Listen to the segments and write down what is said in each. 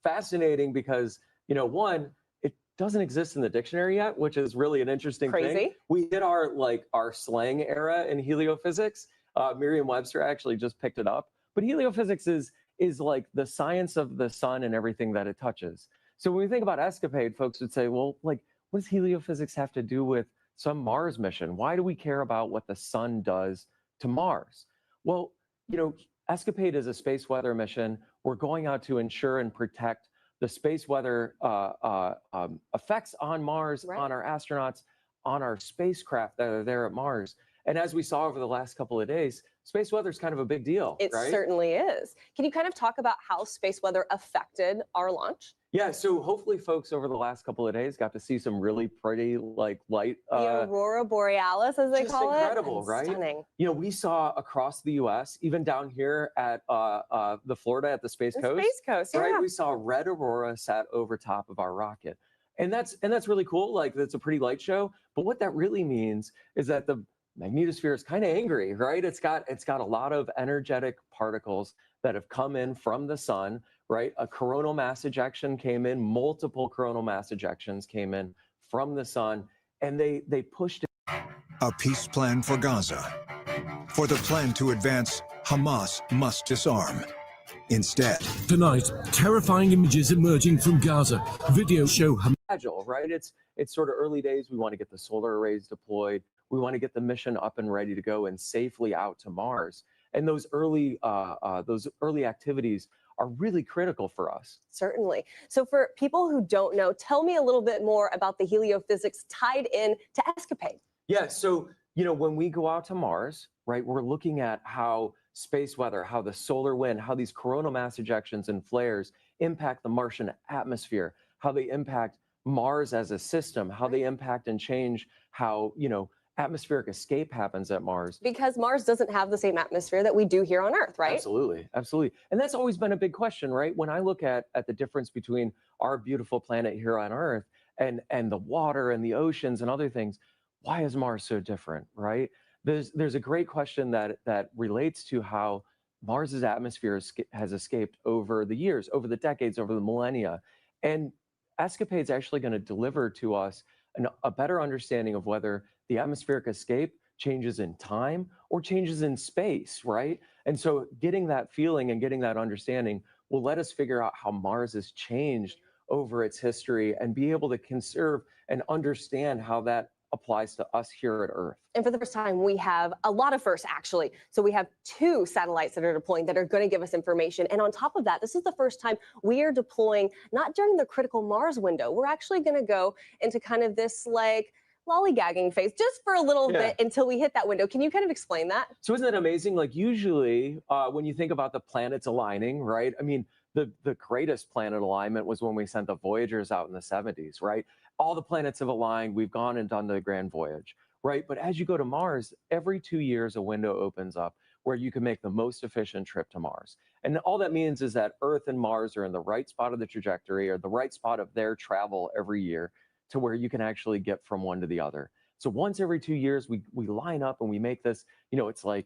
fascinating because, one, it doesn't exist in the dictionary yet, which is really an interesting thing. We hit our slang era in heliophysics. Merriam-Webster actually just picked it up. But heliophysics is like the science of the sun and everything that it touches. So when we think about ESCAPADE, folks would say, well, like, what does heliophysics have to do with some Mars mission? Why do we care about what the sun does to Mars? Well, ESCAPADE is a space weather mission. We're going out to ensure and protect the space weather effects on Mars, on our astronauts, on our spacecraft that are there at Mars. And as we saw over the last couple of days, space weather is kind of a big deal. It certainly is. Can you kind of talk about how space weather affected our launch? Yeah, so hopefully folks over the last couple of days got to see some really pretty light. The Aurora Borealis, as they call it. Just incredible, right? Stunning. We saw across the U.S., even down here at the Florida at the Space Coast. Space Coast, yeah. Right, we saw a red aurora sat over top of our rocket. And that's really cool. Like, that's a pretty light show. But what that really means is that the magnetosphere is kind of angry, right? It's got a lot of energetic particles that have come in from the sun, right? A coronal mass ejection came in, multiple coronal mass ejections came in from the sun, and they pushed it. A peace plan for Gaza. For the plan to advance, Hamas must disarm. Instead, tonight, terrifying images emerging from Gaza. Videos show Hamas. Fragile, right? It's sort of early days. We want to get the solar arrays deployed. We want to get the mission up and ready to go and safely out to Mars. And those early activities are really critical for us. Certainly. So for people who don't know, tell me a little bit more about the heliophysics tied in to ESCAPADE. Yeah, so, when we go out to Mars, right, we're looking at how space weather, how the solar wind, how these coronal mass ejections and flares impact the Martian atmosphere, how they impact Mars as a system, how they impact and change how, atmospheric escape happens at Mars. Because Mars doesn't have the same atmosphere that we do here on Earth, right? Absolutely, absolutely. And that's always been a big question, right? When I look at the difference between our beautiful planet here on Earth and the water and the oceans and other things, why is Mars so different, right? There's a great question that relates to how Mars's atmosphere has escaped over the years, over the decades, over the millennia. And ESCAPADE is actually going to deliver to us a better understanding of whether the atmospheric escape changes in time or changes in space, right? And so getting that feeling and getting that understanding will let us figure out how Mars has changed over its history and be able to conserve and understand how that applies to us here at Earth. And for the first time, we have a lot of firsts, actually. So we have 2 satellites that are deploying that are going to give us information. And on top of that, this is the first time we are deploying not during the critical Mars window. We're actually going to go into kind of this like lollygagging phase just for a little bit until we hit that window. Can you kind of explain that? So isn't that amazing? Like, usually when you think about the planets aligning, right? I mean, the greatest planet alignment was when we sent the Voyagers out in the 70s, right? All the planets have aligned. We've gone and done the grand voyage, right? But as you go to Mars, every 2 years, a window opens up where you can make the most efficient trip to Mars. And all that means is that Earth and Mars are in the right spot of the trajectory or the right spot of their travel every year to where you can actually get from one to the other. So once every 2 years, we line up and we make this, it's like,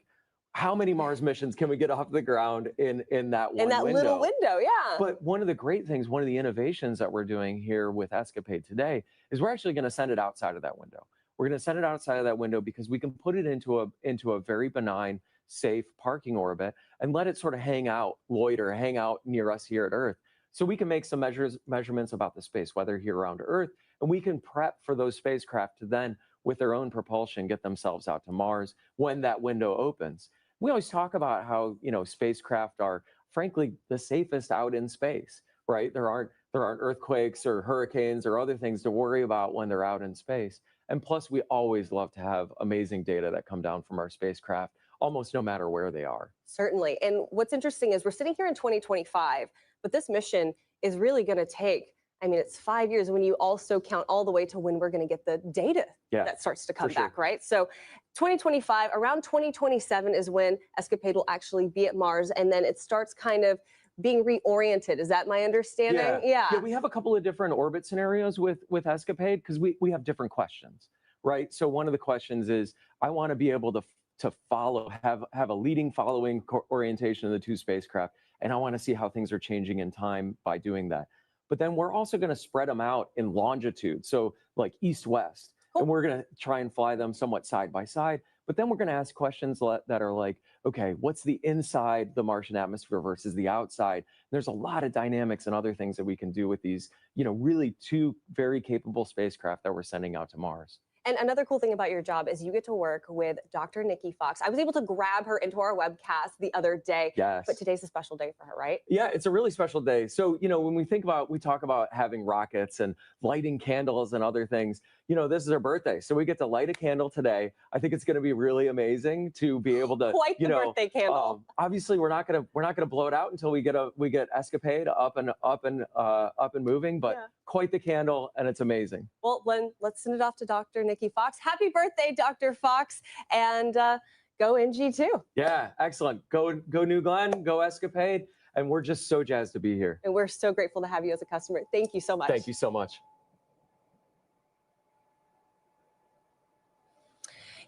how many Mars missions can we get off the ground in that one window? In that little window, yeah. But one of the great things, one of the innovations that we're doing here with ESCAPADE today is we're actually going to send it outside of that window. We're going to send it outside of that window because we can put it into a very benign, safe parking orbit and let it sort of hang out, loiter, hang out near us here at Earth. So we can make some measurements about the space weather here around Earth, and we can prep for those spacecraft to then, with their own propulsion, get themselves out to Mars when that window opens. We always talk about how, spacecraft are, frankly, the safest out in space, right? There aren't earthquakes or hurricanes or other things to worry about when they're out in space. And plus, we always love to have amazing data that come down from our spacecraft, almost no matter where they are. Certainly. And what's interesting is we're sitting here in 2025, but this mission is really going to take, it's 5 years when you also count all the way to when we're going to get the data that starts to come back, right? So 2025, around 2027 is when ESCAPADE will actually be at Mars, and then it starts kind of being reoriented. Is that my understanding? Yeah, we have a couple of different orbit scenarios with ESCAPADE because we have different questions, right? So one of the questions is, I want to be able to follow, have a leading following orientation of the 2 spacecraft and I want to see how things are changing in time by doing that. But then we're also going to spread them out in longitude, so like east-west, and we're going to try and fly them somewhat side by side. But then we're going to ask questions that are like, okay, what's the inside the Martian atmosphere versus the outside? There's a lot of dynamics and other things that we can do with these, really two very capable spacecraft that we're sending out to Mars. And another cool thing about your job is you get to work with Dr. Nikki Fox. I was able to grab her into our webcast the other day. Yes. But today's a special day for her, right? Yeah, it's a really special day. So, when we talk about having rockets and lighting candles and other things, this is her birthday. So we get to light a candle today. I think it's going to be really amazing to be able to, quite the birthday candle. Obviously, we're not going to blow it out until we get ESCAPADE up and moving, but quite the candle, and it's amazing. Well, let's send it off to Dr. Nikki Fox. Happy birthday, Dr. Fox, and go NG2. Yeah, excellent. Go New Glenn, go ESCAPADE, and we're just so jazzed to be here. And we're so grateful to have you as a customer. Thank you so much. Thank you so much.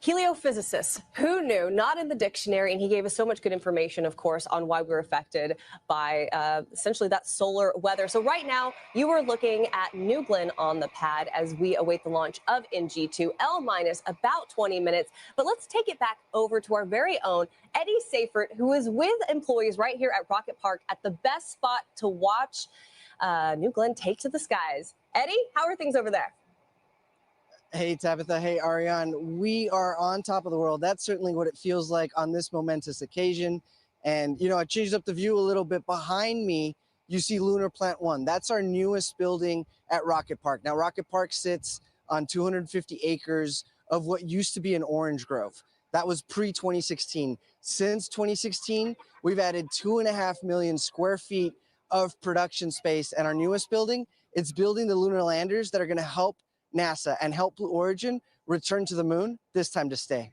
Heliophysicist, who knew? Not in the dictionary, and he gave us so much good information, of course, on why we were affected by essentially that solar weather. So right now, you are looking at New Glenn on the pad as we await the launch of NG2, L- about 20 minutes. But let's take it back over to our very own Eddie Seifert, who is with employees right here at Rocket Park at the best spot to watch New Glenn take to the skies. Eddie, how are things over there? Hey, Tabitha. Hey, Ariane. We are on top of the world. That's certainly what it feels like on this momentous occasion. And, I changed up the view a little bit. Behind me, you see Lunar Plant 1. That's our newest building at Rocket Park. Now, Rocket Park sits on 250 acres of what used to be an orange grove. That was pre-2016. Since 2016, we've added 2.5 million square feet of production space. And our newest building, it's building the lunar landers that are going to help NASA and help Blue Origin return to the moon, this time to stay.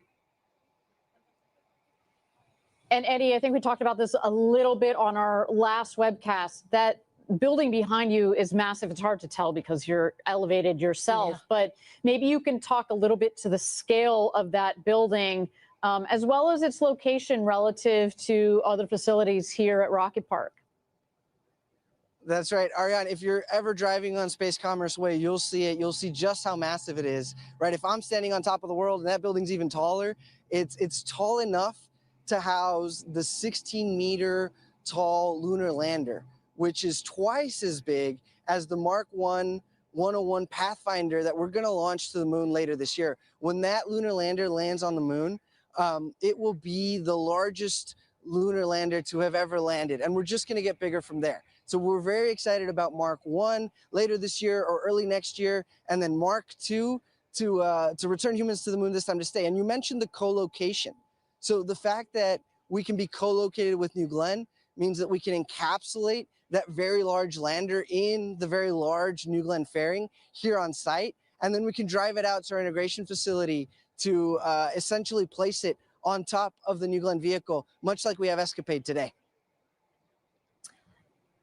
And Eddie, I think we talked about this a little bit on our last webcast. That building behind you is massive. It's hard to tell because you're elevated yourself, but maybe you can talk a little bit to the scale of that building, as well as its location relative to other facilities here at Rocket Park. That's right, Ariane. If you're ever driving on Space Commerce Way, you'll see it. You'll see just how massive it is, right? If I'm standing on top of the world and that building's even taller, it's tall enough to house the 16-meter tall lunar lander, which is twice as big as the Mark 101 Pathfinder that we're going to launch to the moon later this year. When that lunar lander lands on the moon, it will be the largest lunar lander to have ever landed, and we're just going to get bigger from there. So we're very excited about Mark 1 later this year or early next year, and then Mark 2 to return humans to the moon, this time to stay. And you mentioned the co-location. So the fact that we can be co-located with New Glenn means that we can encapsulate that very large lander in the very large New Glenn fairing here on site, and then we can drive it out to our integration facility to essentially place it on top of the New Glenn vehicle, much like we have ESCAPADE today.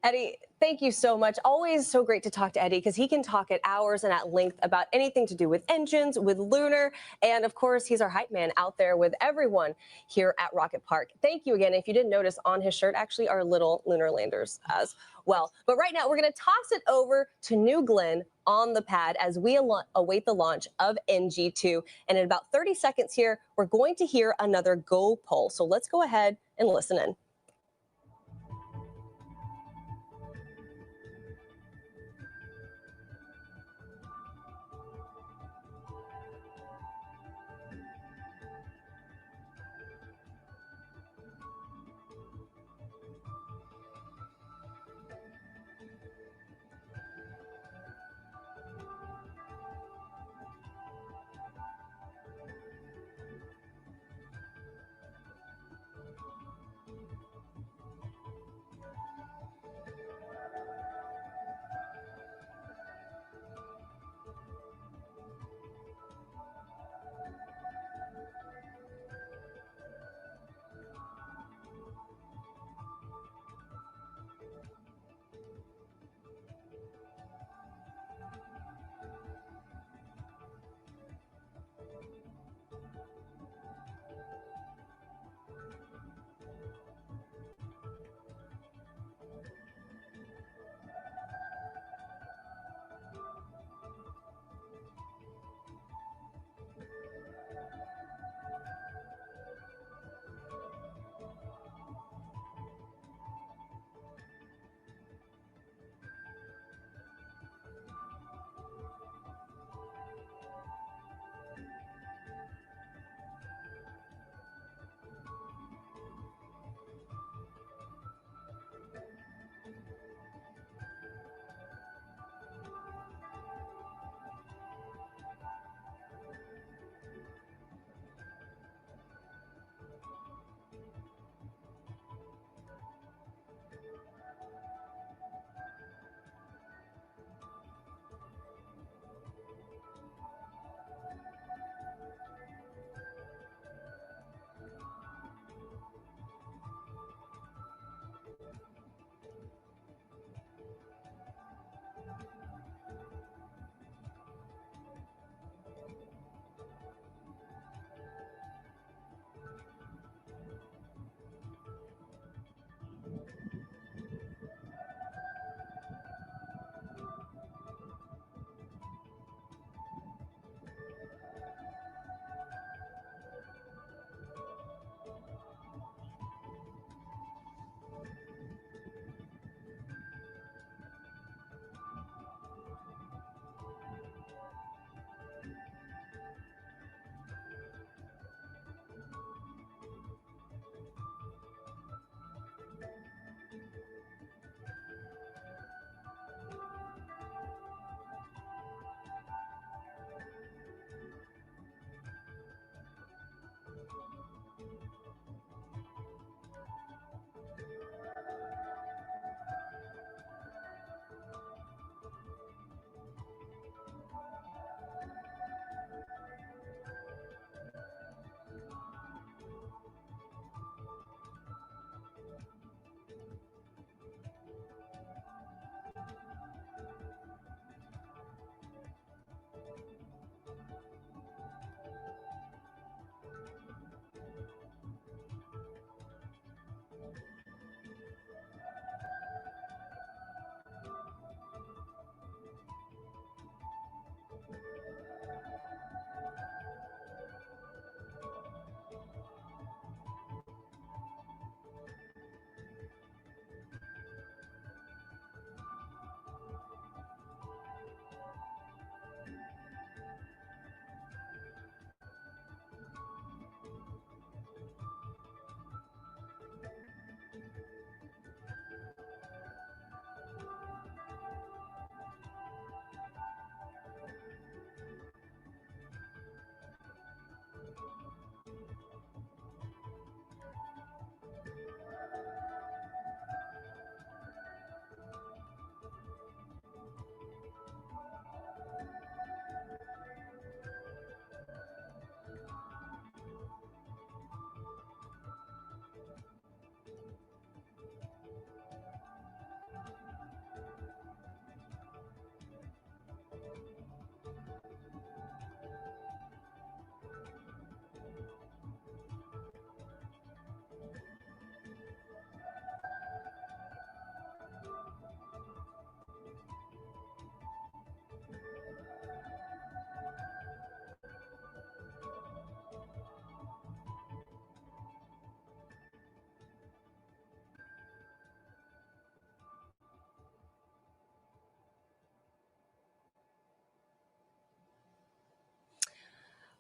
Eddie, thank you so much. Always so great to talk to Eddie because he can talk at hours and at length about anything to do with engines, with lunar, and of course, he's our hype man out there with everyone here at Rocket Park. Thank you again. If you didn't notice, on his shirt actually are little lunar landers as well. But right now, we're going to toss it over to New Glenn on the pad as we await the launch of NG2. And in about 30 seconds here, we're going to hear another go pull. So let's go ahead and listen in.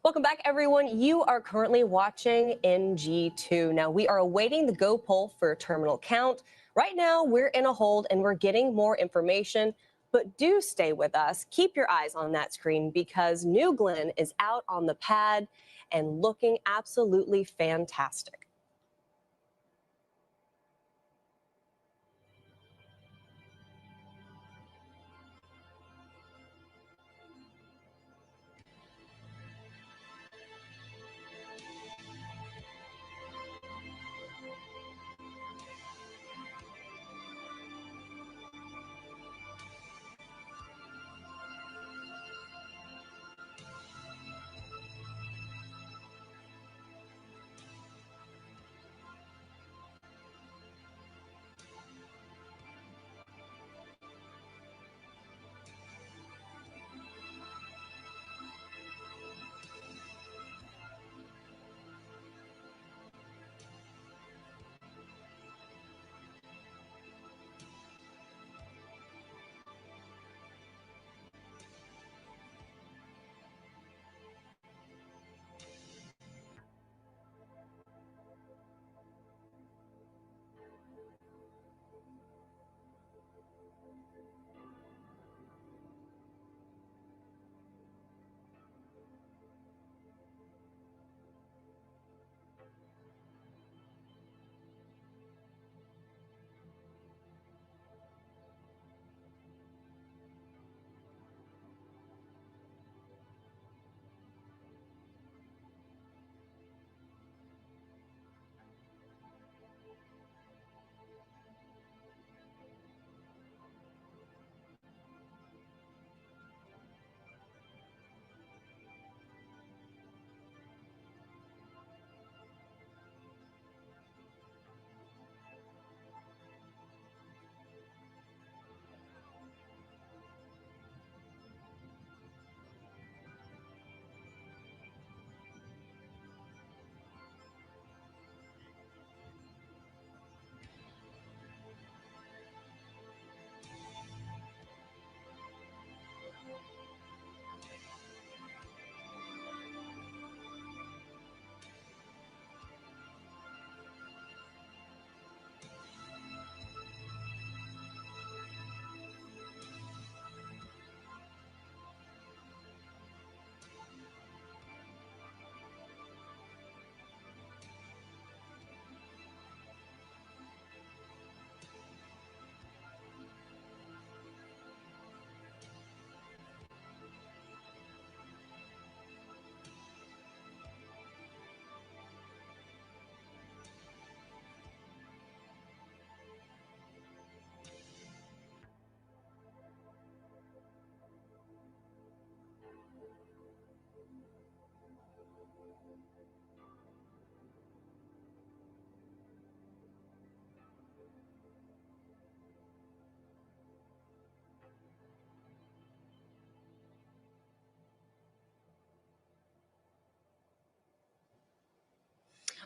Welcome back, everyone. You are currently watching NG2. Now, we are awaiting the go poll for terminal count. Right now, we're in a hold and we're getting more information, but do stay with us. Keep your eyes on that screen because New Glenn is out on the pad and looking absolutely fantastic.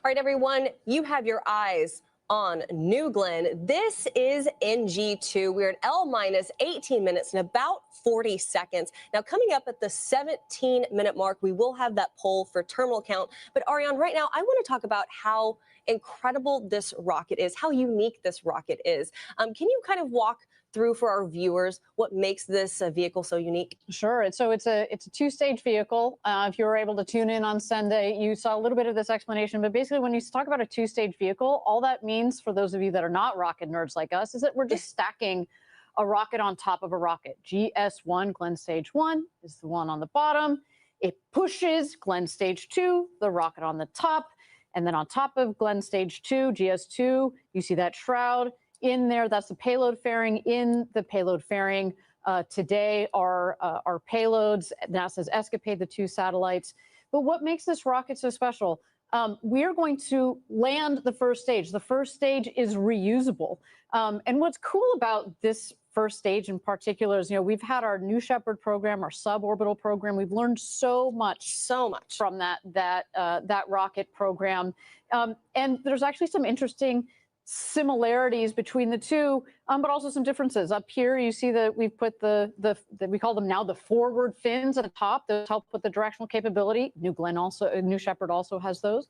All right, everyone, you have your eyes on New Glenn. This is NG2. We're at L minus 18 minutes and about 40 seconds. Now, coming up at the 17-minute mark, we will have that poll for terminal count. But Ariane, right now, I want to talk about how incredible this rocket is, how unique this rocket is. Can you kind of walk through for our viewers what makes this vehicle so unique? Sure. It's a two-stage vehicle. If you were able to tune in on Sunday, you saw a little bit of this explanation. But basically, when you talk about a two-stage vehicle, all that means for those of you that are not rocket nerds like us is that we're just stacking a rocket on top of a rocket. GS1, Glenn Stage 1, is the one on the bottom. It pushes Glenn Stage 2, the rocket on the top. And then on top of Glenn Stage 2, GS2, you see that shroud in there. That's the payload fairing. In the payload fairing today are payloads, NASA's ESCAPADE, the 2 satellites. But what makes this rocket so special? We're going to land the first stage. The first stage is reusable. And what's cool about this first stage in particular is, we've had our New Shepard program, our suborbital program. We've learned so much from that rocket program. And there's actually some interesting similarities between the two, but also some differences. Up here, you see that we've put we call them now the forward fins at the top. Those help with the directional capability. New Shepard also has those.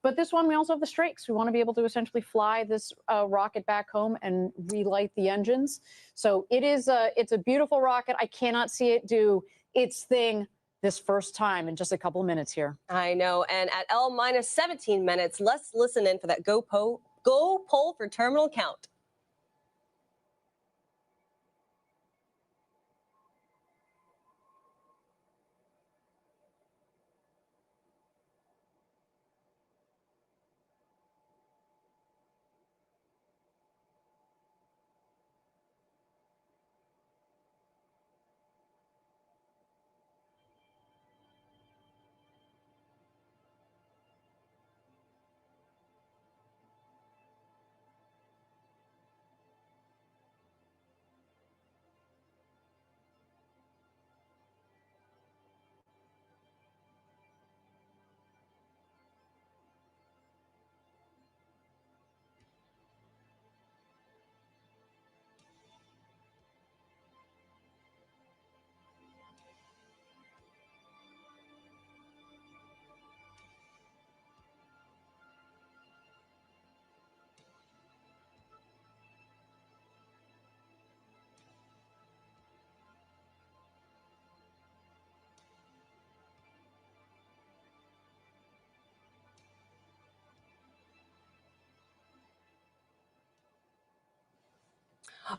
But this one, we also have the strakes. We want to be able to essentially fly this rocket back home and relight the engines. So it's a beautiful rocket. I cannot see it do its thing this first time in just a couple of minutes here. I know. And at L-17 minutes, let's listen in for that go poll for terminal count.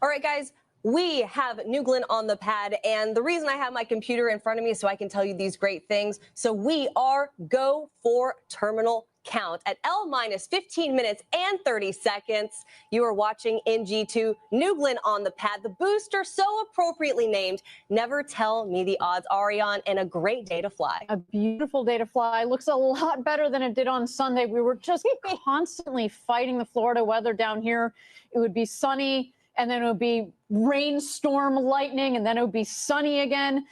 All right, guys, we have New Glenn on the pad, and the reason I have my computer in front of me is so I can tell you these great things. So we are go for terminal count at L-15 minutes and 30 seconds. You are watching NG2, New Glenn on the pad, the booster so appropriately named Never Tell Me the Odds, Ariane, and a great day to fly. A beautiful day to fly. Looks a lot better than it did on Sunday. We were just constantly fighting the Florida weather down here. It would be sunny, and then it would be rainstorm, lightning, and then it would be sunny again.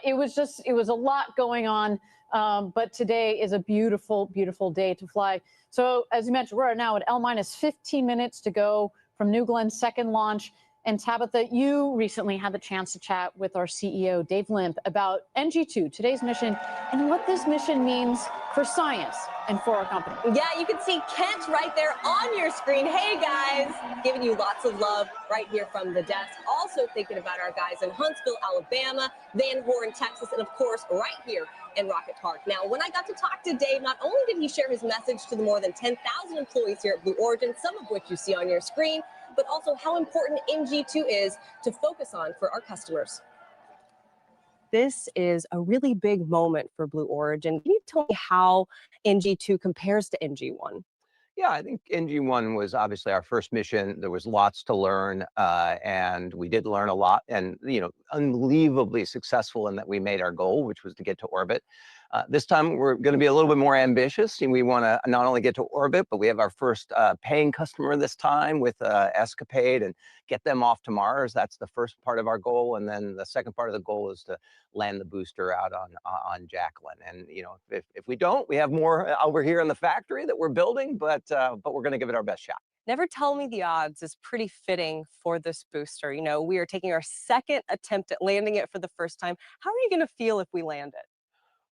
It was a lot going on. But today is a beautiful, beautiful day to fly. So as you mentioned, we're now at L-15 minutes to go from New Glenn's second launch. And Tabitha, you recently had the chance to chat with our CEO, Dave Limp, about NG2, today's mission, and what this mission means for science and for our company. Yeah, you can see Kent right there on your screen. Hey, guys, giving you lots of love right here from the desk. Also thinking about our guys in Huntsville, Alabama, Van Horn, Texas, and of course, right here in Rocket Park. Now, when I got to talk to Dave, not only did he share his message to the more than 10,000 employees here at Blue Origin, some of which you see on your screen, but also how important NG2 is to focus on for our customers. This is a really big moment for Blue Origin. Can you tell me how NG2 compares to NG1? Yeah, I think NG1 was obviously our first mission. There was lots to learn, and we did learn a lot, and unbelievably successful in that we made our goal, which was to get to orbit. This time we're going to be a little bit more ambitious, and we want to not only get to orbit, but we have our first paying customer this time with ESCAPADE and get them off to Mars. That's the first part of our goal, and then the second part of the goal is to land the booster out on Jacqueline. And if we don't, we have more over here in the factory that we're building, but we're going to give it our best shot. Never Tell Me the Odds is pretty fitting for this booster. We are taking our second attempt at landing it for the first time. How are you going to feel if we land it?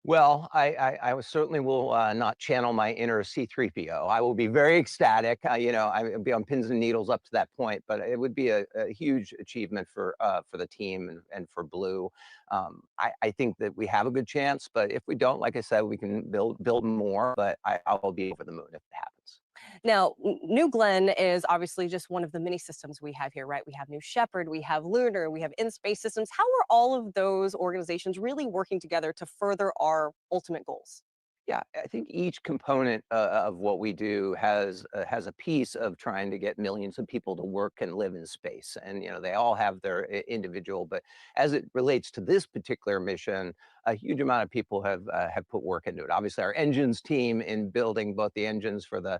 Well, I certainly will not channel my inner C-3PO. I will be very ecstatic. I will be on pins and needles up to that point, but it would be a huge achievement for the team and for Blue. I think that we have a good chance, but if we don't, like I said, we can build more, but I'll be over the moon if it happens. Now, New Glenn is obviously just one of the many systems we have here, right? We have New Shepard, we have Lunar, we have In-Space Systems. How are all of those organizations really working together to further our ultimate goals? Yeah, I think each component of what we do has a piece of trying to get millions of people to work and live in space, and they all have their individual. But as it relates to this particular mission, a huge amount of people have put work into it. Obviously, our engines team in building both the engines for the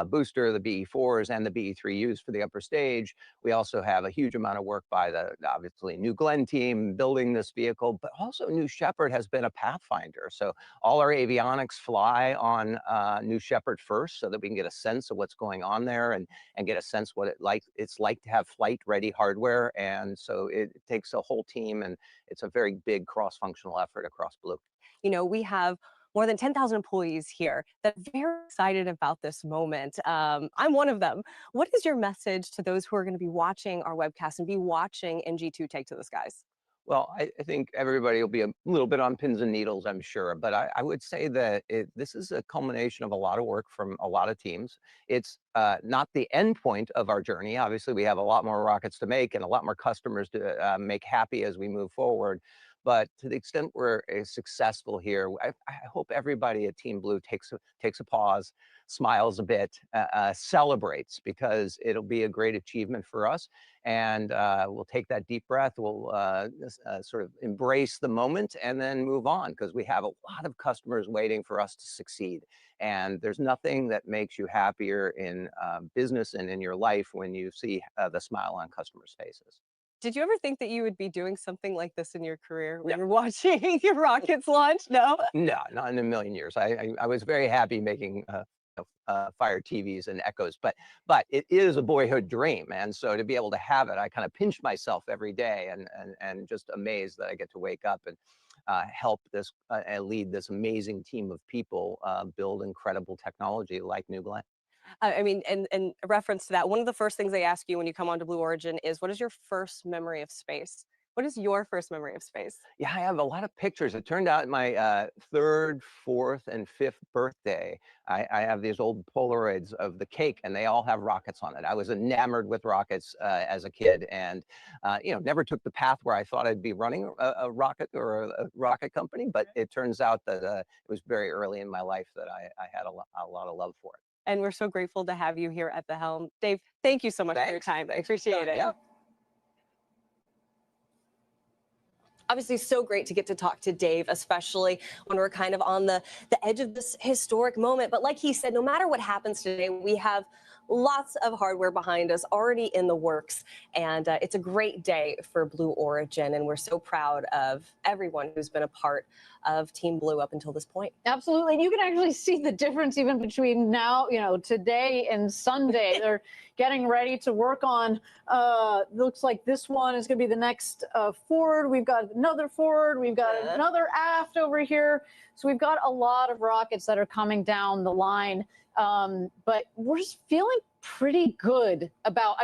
booster, the BE4s, and the BE3Us for the upper stage. We also have a huge amount of work by the, obviously, New Glenn team building this vehicle, but also New Shepard has been a pathfinder. So all our avionics fly on New Shepard first so that we can get a sense of what's going on there and get a sense what it's like to have flight-ready hardware. And so it takes a whole team, and it's a very big cross-functional effort across Blue. You know, we have more than 10,000 employees here that are very excited about this moment. I'm one of them. What is your message to those who are going to be watching our webcast and be watching NG2 take to the skies? Well, I think everybody will be a little bit on pins and needles, I'm sure. But I would say that this is a culmination of a lot of work from a lot of teams. It's not the end point of our journey. Obviously, we have a lot more rockets to make and a lot more customers to make happy as we move forward. But to the extent we're successful here, I hope everybody at Team Blue takes a pause, smiles a bit, celebrates, because it'll be a great achievement for us. And we'll take that deep breath, we'll sort of embrace the moment and then move on, because we have a lot of customers waiting for us to succeed. And there's nothing that makes you happier in business and in your life when you see the smile on customers' faces. Did you ever think that you would be doing something like this in your career when you're watching your rockets launch? No? No, not in a million years. I was very happy making Fire TVs and Echoes, but it is a boyhood dream, and so to be able to have it, I kind of pinch myself every day, and just amazed that I get to wake up and help this lead this amazing team of people build incredible technology like New Glenn. I mean, and a reference to that, one of the first things they ask you when you come onto Blue Origin is, what is your first memory of space? What is your first memory of space? Yeah, I have a lot of pictures. It turned out my third, fourth, and fifth birthday, I have these old Polaroids of the cake, and they all have rockets on it. I was enamored with rockets as a kid, and never took the path where I thought I'd be running a rocket or a rocket company. But it turns out that it was very early in my life that I had a lot of love for it. And we're so grateful to have you here at the helm. Dave, thank you so much for your time. I appreciate it. Yeah. Obviously, so great to get to talk to Dave, especially when we're kind of on the edge of this historic moment. But like he said, no matter what happens today, we have lots of hardware behind us already in the works. And it's a great day for Blue Origin. And we're so proud of everyone who's been a part of Team Blue up until this point. Absolutely. And you can actually see the difference even between now, today and Sunday. They're getting ready to work on, looks like this one is going to be the next forward. We've got another forward. We've got another aft over here. So we've got a lot of rockets that are coming down the line. But we're just feeling pretty good about,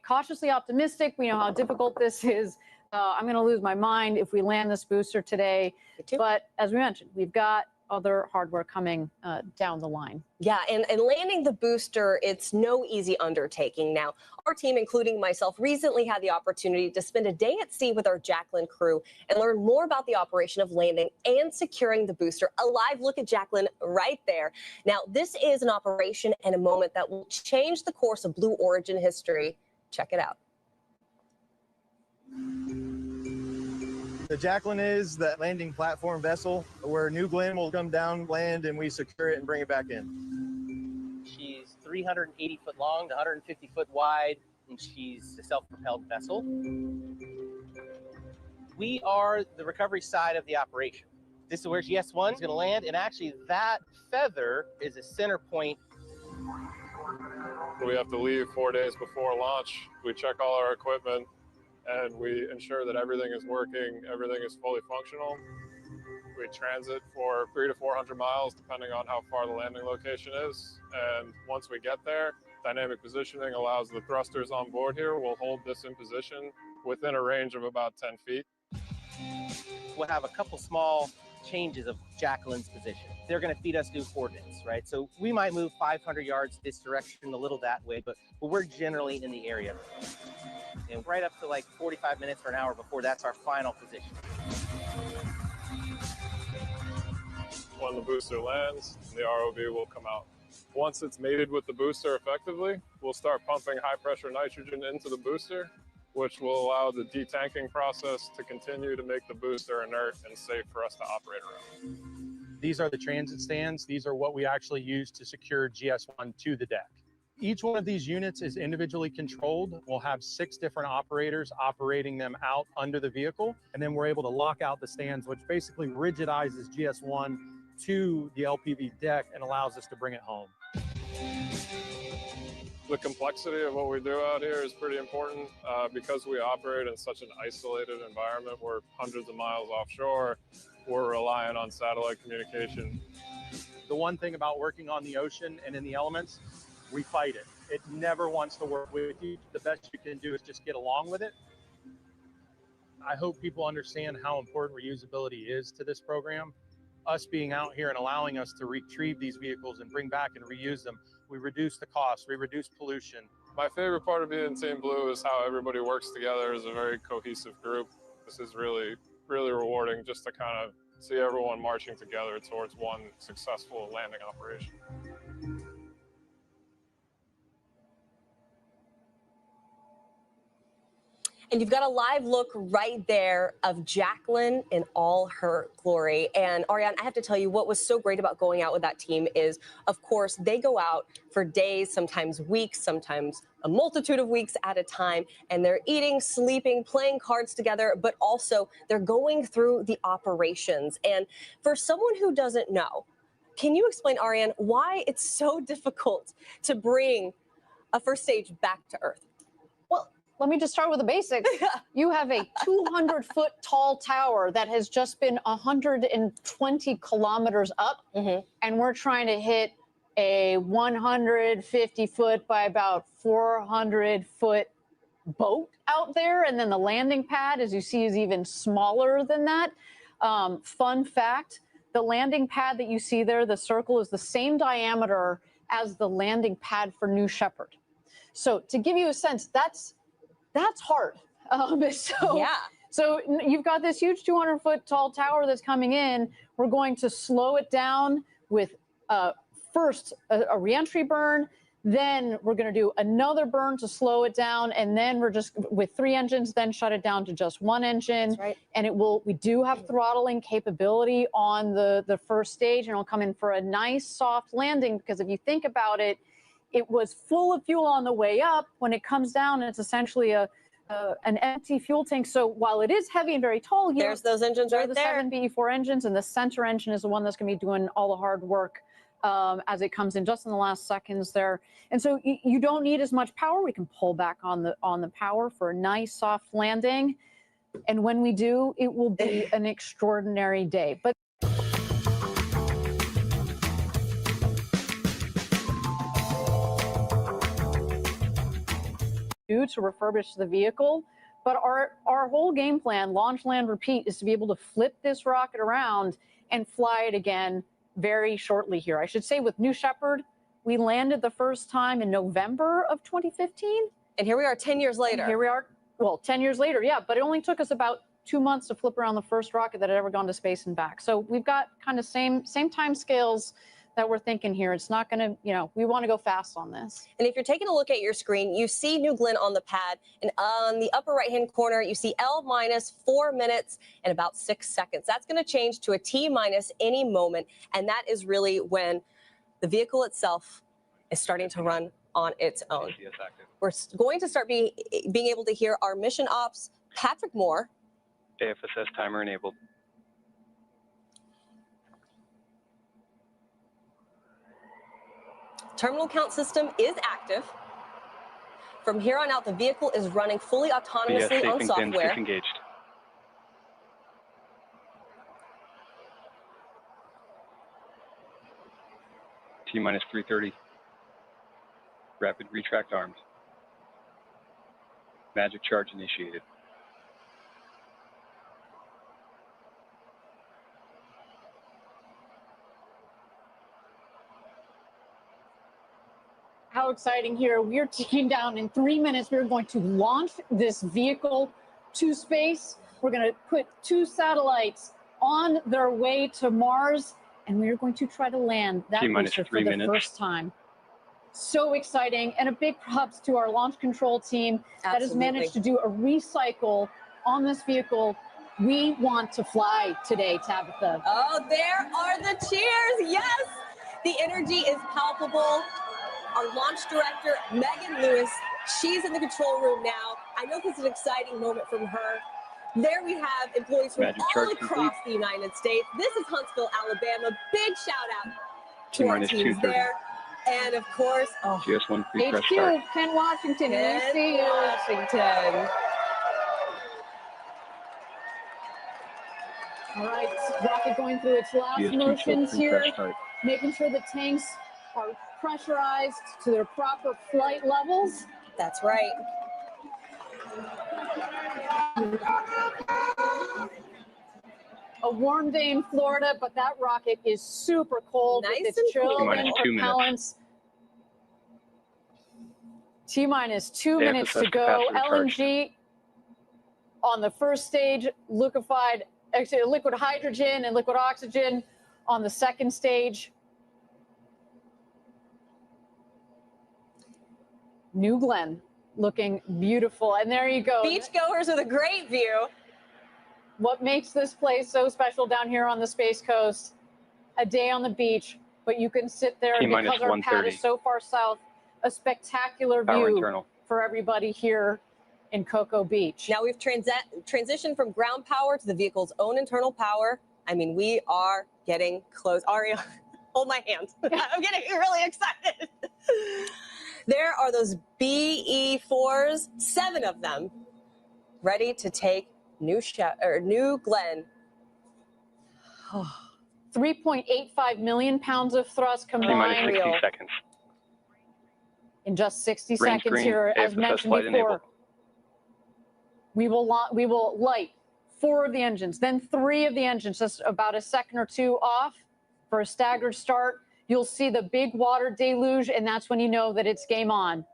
cautiously optimistic. We know how difficult this is. I'm going to lose my mind if we land this booster today. But as we mentioned, we've got other hardware coming down the line. Yeah, and landing the booster, it's no easy undertaking. Now, our team, including myself, recently had the opportunity to spend a day at sea with our Jacqueline crew and learn more about the operation of landing and securing the booster. A live look at Jacqueline right there. Now, this is an operation and a moment that will change the course of Blue Origin history. Check it out. The Jacqueline is that landing platform vessel where New Glenn will come down, land, and we secure it and bring it back in. She's 380 foot long to 150 foot wide, and she's a self-propelled vessel. We are the recovery side of the operation. This is where GS1 is going to land, and actually that feather is a center point. We have to leave 4 days before launch. We check all our equipment, and we ensure that everything is working, everything is fully functional. We transit for 300 to 400 miles, depending on how far the landing location is. And once we get there, dynamic positioning allows the thrusters on board here will hold this in position within a range of about 10 feet. We'll have a couple small changes of Jacqueline's position. They're going to feed us new coordinates, right? So we might move 500 yards this direction, a little that way, but we're generally in the area. And right up to like 45 minutes or an hour before, that's our final position. When the booster lands, the ROV will come out. Once it's mated with the booster effectively, we'll start pumping high pressure nitrogen into the booster. which will allow the detanking process to continue to make the booster inert and safe for us to operate around. These are the transit stands. These are what we actually use to secure GS1 to the deck. Each one of these units is individually controlled. We'll have 6 different operators operating them out under the vehicle, and then we're able to lock out the stands, which basically rigidizes GS1 to the LPV deck and allows us to bring it home. The complexity of what we do out here is pretty important because we operate in such an isolated environment. We're hundreds of miles offshore. We're relying on satellite communication. The one thing about working on the ocean and in the elements, we fight it. It never wants to work with you. The best you can do is just get along with it. I hope people understand how important reusability is to this program. Us being out here and allowing us to retrieve these vehicles and bring back and reuse them, we reduce the cost, we reduce pollution. My favorite part of being Team Blue is how everybody works together as a very cohesive group. This is really rewarding just to kind of see everyone marching together towards one successful landing operation. And you've got a live look right there of Jacqueline in all her glory. And Ariane, I have to tell you, what was so great about going out with that team is, of course, they go out for days, sometimes weeks, sometimes a multitude of weeks at a time, and they're eating, sleeping, playing cards together, but also they're going through the operations. And for someone who doesn't know, can you explain, Ariane, why it's so difficult to bring a first stage back to Earth? Well, let me just start with the basics. You have a 200-foot tall tower that has just been 120 kilometers up, and we're trying to hit a 150-foot by about 400-foot boat out there. And then the landing pad, as you see, is even smaller than that. Fun fact, the landing pad that you see there, the circle, is the same diameter as the landing pad for New Shepard. So to give you a sense, that's hard. So you've got this huge 200-foot tall tower that's coming in. We're going to slow it down with first a reentry burn. Then we're going to do another burn to slow it down. And then we're just, with 3 engines, then shut it down to just 1 engine. That's right. And we do have throttling capability on the first stage, and it'll come in for a nice soft landing, because if you think about it, it was full of fuel on the way up. When it comes down, it's essentially an empty fuel tank. So while it is heavy and very tall here, there's those engines right the there. 7 BE4 engines, and the center engine is the one that's going to be doing all the hard work as it comes in just in the last seconds there. And so you don't need as much power. We can pull back on the power for a nice soft landing. And when we do, it will be an extraordinary day. But to refurbish the vehicle, but our whole game plan, launch, land, repeat, is to be able to flip this rocket around and fly it again very shortly here. I should say, with New Shepard, we landed the first time in November of 2015. And here we are 10 years later. And here we are, well, 10 years later, yeah, but it only took us about 2 months to flip around the first rocket that had ever gone to space and back. So we've got kind of same time scales that we're thinking here. It's not going to, we want to go fast on this. And if you're taking a look at your screen, you see New Glenn on the pad, and on the upper right-hand corner, you see L minus 4 minutes and about 6 seconds. That's going to change to a T minus any moment, and that is really when the vehicle itself is starting to run on its own. We're going to start being able to hear our mission ops, Patrick Moore. AFSS timer enabled. Terminal count system is active. From here on out, the vehicle is running fully autonomously on software. Disengaged. T minus 330. Rapid retract arms. Magic charge initiated. How exciting here. We're ticking down. In 3 minutes, we're going to launch this vehicle to space. We're going to put 2 satellites on their way to Mars, and we're going to try to land that booster for the first time. So exciting, and a big props to our launch control team that has managed to do a recycle on this vehicle. We want to fly today, Tabitha. Oh, there are the cheers. Yes, the energy is palpable. Our launch director, Megan Lewis, she's in the control room now. I know this is an exciting moment from her. There we have employees from all across the United States. This is Huntsville, Alabama. Big shout out to our teams there. And of course, GS1 HQ, start. Ken Washington, we see you. Washington. All right, rocket going through its last motions here, making sure the tanks are pressurized to their proper flight levels. That's right. A warm day in Florida, but that rocket is super cold with its chill and propellants. T-minus 2 minutes to go. LNG on the first stage, liquid hydrogen and liquid oxygen on the second stage. New Glenn looking beautiful. And there you go. Beachgoers with a great view. What makes this place so special down here on the Space Coast? A day on the beach, but you can sit there because our pad is so far south. A spectacular view for everybody here in Cocoa Beach. Now we've transitioned from ground power to the vehicle's own internal power. I mean, we are getting close. Aria, hold my hand. I'm getting really excited. There are those BE4s, 7 of them, ready to take New Glenn. 3.85 million pounds of thrust combined. 60 seconds. In just 60 Range seconds green, here, as mentioned before. We will light 4 of the engines, then 3 of the engines, just about a second or 2 off for a staggered start. You'll see the big water deluge, and that's when you know that it's game on.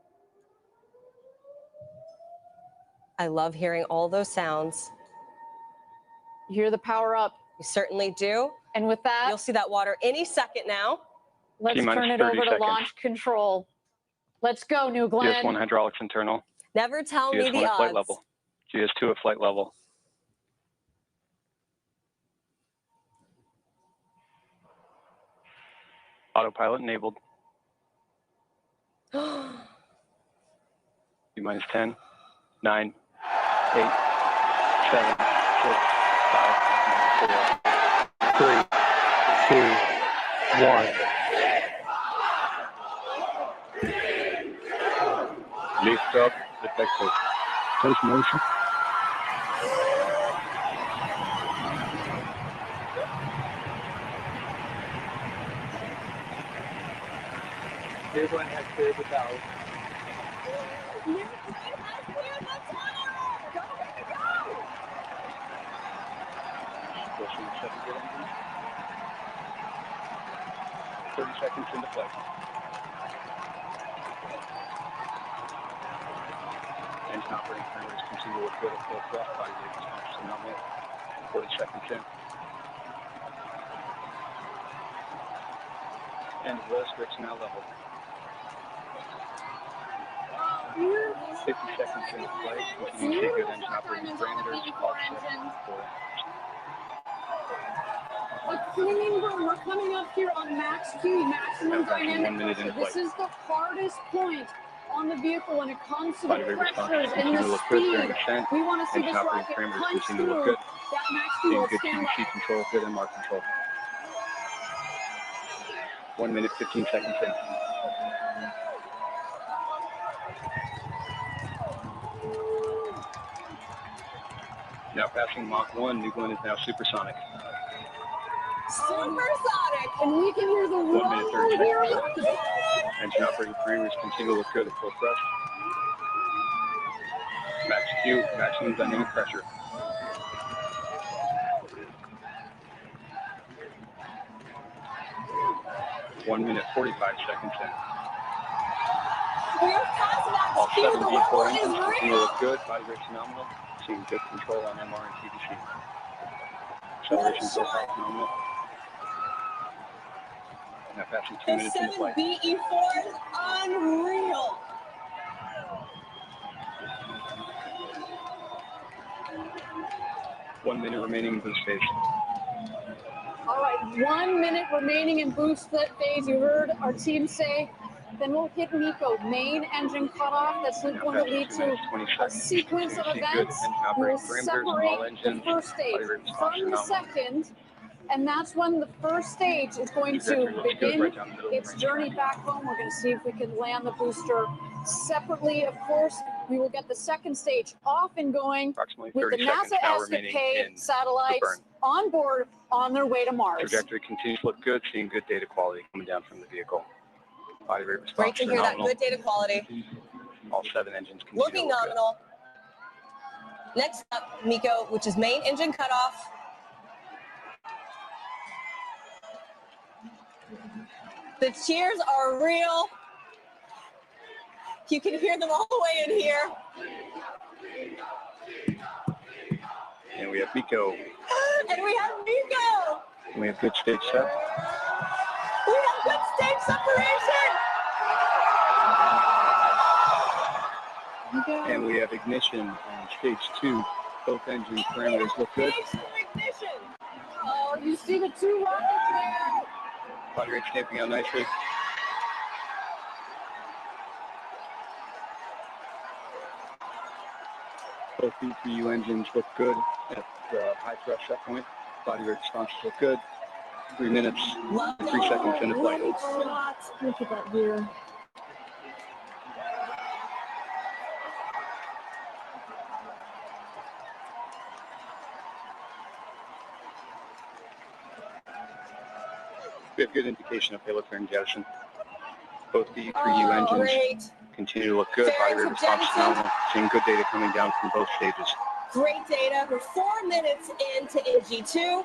I love hearing all those sounds. You hear the power up. You certainly do. And with that, you'll see that water any second now. Let's turn it over to launch control. Let's go, New Glenn. GS1 hydraulics internal. Never tell me the GS1 at odds. flight level. GS2 at flight level. Autopilot enabled. T-minus 10, 9, 8, 7, 6, 5, 4, 3, 2, 1. Lift up, detected. Take motion. Here's one has cleared the valve. Pushing the 7-gear engine. 30 seconds into flight. Engine operating parameters continue with good at full thrust. Body weight response to nominal. 40 seconds in. And rest grips now level. 50 seconds into flight. Continue to see good engine operating parameters. But remember, we're coming up here on max Q, maximum dynamic pressure. This is the hardest point on the vehicle when it comes to the pressures and the speed. We want to see this rocket punch through that max Q will stand by. Seat control, good MR control. 1 minute, 15 seconds in. Now passing Mach 1, New Glenn is now supersonic. Supersonic! And we can hear the 1 minute, 30 seconds. Engine operating parameters continue with good at full thrust. Max Q, maximum dynamic pressure. One minute, 45 seconds in. We're past max All Q. 7 The V4 rumble engines is continue real. with good. Body rate's nominal. Seeing good control on MR and TDC. Acceleration profile nominal. Now passing 2 minutes into flight. BE4 is unreal. One minute remaining in boost phase. All right, 1 minute remaining in boost phase. You heard our team say. Then we'll hit Nico, main engine cutoff. That's going to lead to a sequence of events. We will separate the first stage from the second, and that's when the first stage is going to begin its journey back home. We're going to see if we can land the booster separately. Of course, we will get the second stage off and going with the NASA ESCAPADE satellites on board on their way to Mars. Trajectory continues to look good, seeing good data quality coming down from the vehicle. Body rate response. Great to hear that. Good data quality. All 7 engines continue looking nominal. Next up, Miko, which is main engine cutoff. The cheers are real. You can hear them all the way in here. And we have Miko. And we have Miko. And we have good stage set. We have good stage separation. And we have ignition on stage 2. Both engine parameters look good. Ignition. Oh, you see the 2 rockets there. Body rate shaping out nicely. Both B3U engines look good at the high thrust set point. Body rate responses look good. 3 minutes and 3 seconds into flight. Look at that here. We have good indication of payload fairing jettison. Both the E3U engines continue to look good. Body rate response is nominal. Seeing good data coming down from both stages. Great data. We're 4 minutes into NG2.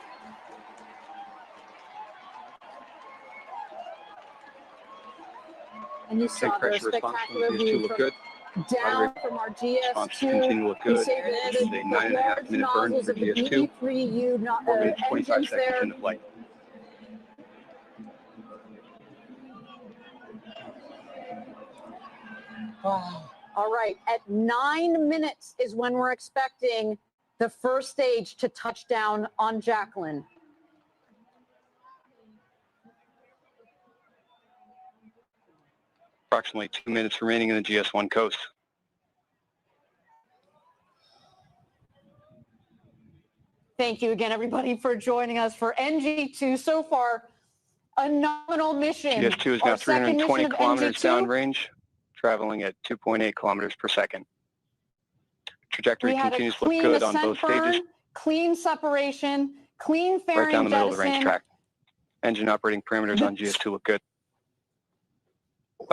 And you saw their spectacular view from down from our GS2. Good. You see the 9.5 minute burn for GS2. 4 minutes 25 seconds there. into flight. Wow. All right, at 9 minutes is when we're expecting the first stage to touch down on Jacqueline. Approximately 2 minutes remaining in the GS1 coast. Thank you again, everybody, for joining us for NG2. So far, a nominal mission. GS2 is now 320 kilometers downrange, traveling at 2.8 kilometers per second. Trajectory continues to look good on both stages. Clean separation, clean fairing right down the middle of the range jettison. track. Engine operating parameters on GS2 look good.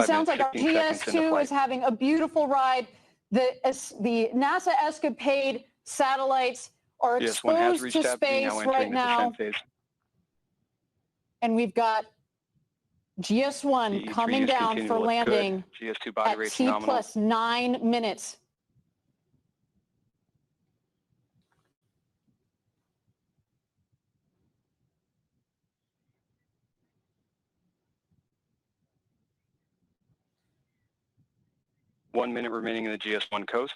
Sounds like our GS2 is having a beautiful ride. The NASA ESCAPADE satellites are exposed to space right now. And we've got GS1 coming down for landing GS2 body at rate's T nominal. plus 9 minutes. One minute remaining in the GS1 coast.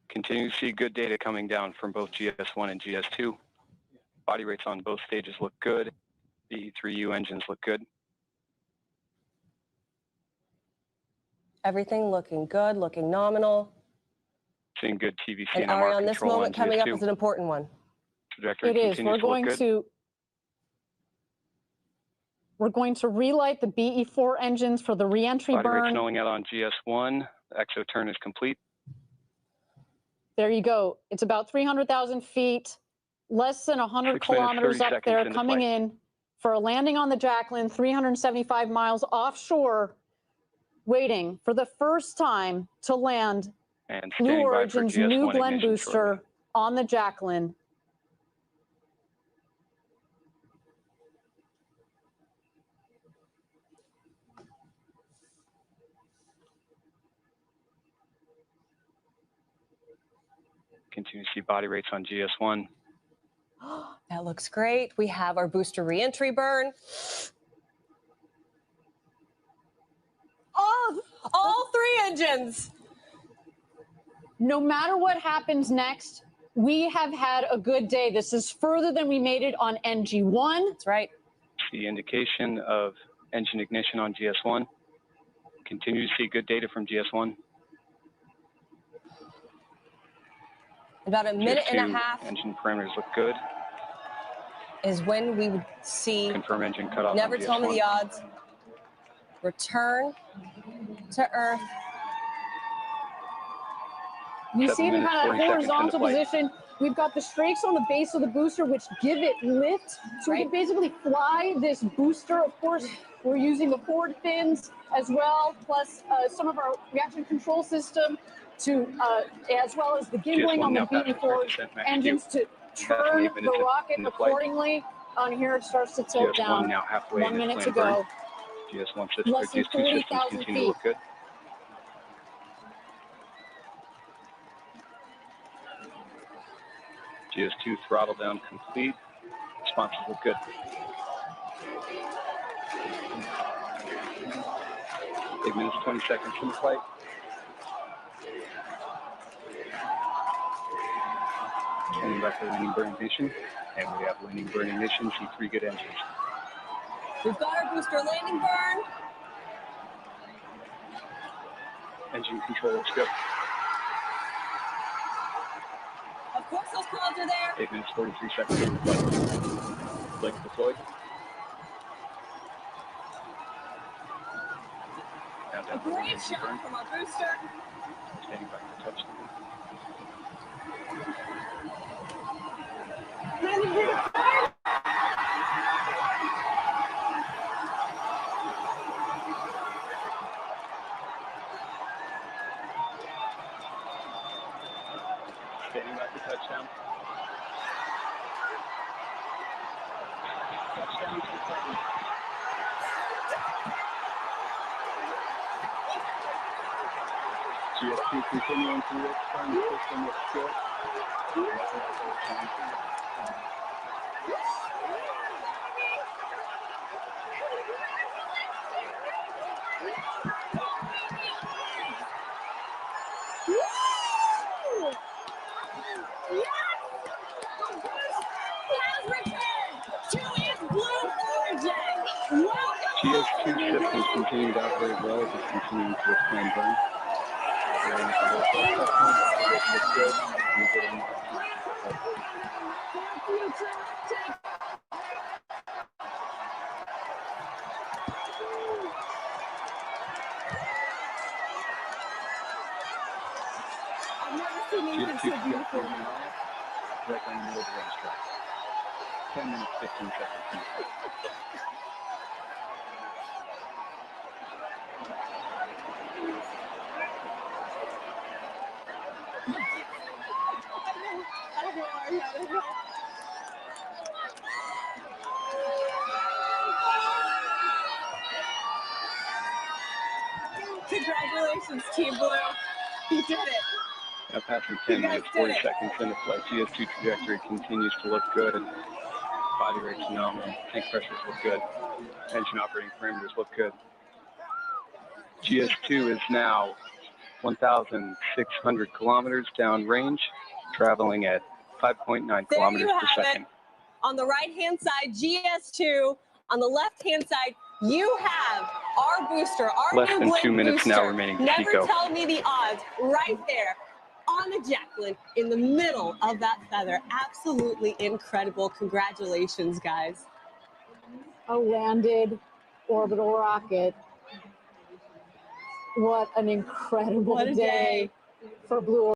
Continue to see good data coming down from both GS1 and GS2. Body rates on both stages look good. The E3U engines look good. Everything looking good, looking nominal. Seeing good TVC And and MR Ariane, this control moment on coming up GS2. is an important one. Trajectory It is. continues to look good. We're going to relight the BE4 engines for the reentry Body burn. rate's snowing out on GS1. The exoturn is complete. There you go. It's about 300,000 feet, less than 100 6 minutes, kilometers 30 up there, seconds into coming flight. in for a landing on the Jacqueline, 375 miles offshore, waiting for the first time to land And Blue standing by for Origin's GS1 New Glenn ignition booster shortly. on the Jacqueline. Continue to see body rates on GS1. That looks great. We have our booster reentry burn. Oh, all 3 engines. No matter what happens next, we have had a good day. This is further than we made it on NG1. That's right. The indication of engine ignition on GS1. Continue to see good data from GS1. About a minute and a half engine parameters look good. is when we would see. Confirm engine cutoff. Never tell me the odds. Return to Earth. You see the kind of horizontal position. We've got the strakes on the base of the booster, which give it lift. So we can basically fly this booster. Of course, we're using the forward fins as well, plus some of our reaction control system to, as well as the gimbling on the beaten forward engines to turn the rocket accordingly. On here, it starts to tilt down. Now halfway 1 minute to go. GS1 system, Less than GS2 systems 40,000 continue to look good. GS2 throttle down complete. Responses look good. Eight minutes, 20 seconds from the flight. Turning back to landing burn ignition. And we have landing burn ignition, see 3 good engines. We've got our booster landing burn. Engine control looks good. Of course, those clouds are there. 8 minutes, 43 seconds from the flight. Legs deployed. A great shot from our booster. Standing back to touch. Standing back to touchdown. Touchdown. GS2 continuing to look fun. The system looks good. GS2 systems continue to operate well, just continuing to expand burn. I've never seen anything so beautiful. Right on the middle of the racetrack. 10 minutes, 15 seconds. I don't know why I don't know. Congratulations, Team Blue. You did it. Now passing 10 minutes, 40 seconds into flight. GS2 trajectory continues to look good, and body rate's phenomenal. Tank pressures look good. Engine operating parameters look good. GS2 is now 1,600 kilometers downrange, traveling at 5.9 kilometers per second. On the right-hand side, GS2. On the left-hand side, you have our booster, our Less new than Blink 2 minutes booster. now remaining to Never Chico. tell me the odds. Right there on the Jacqueline in the middle of that feather. Absolutely incredible. Congratulations, guys. A landed orbital rocket. What an incredible What a day for Blue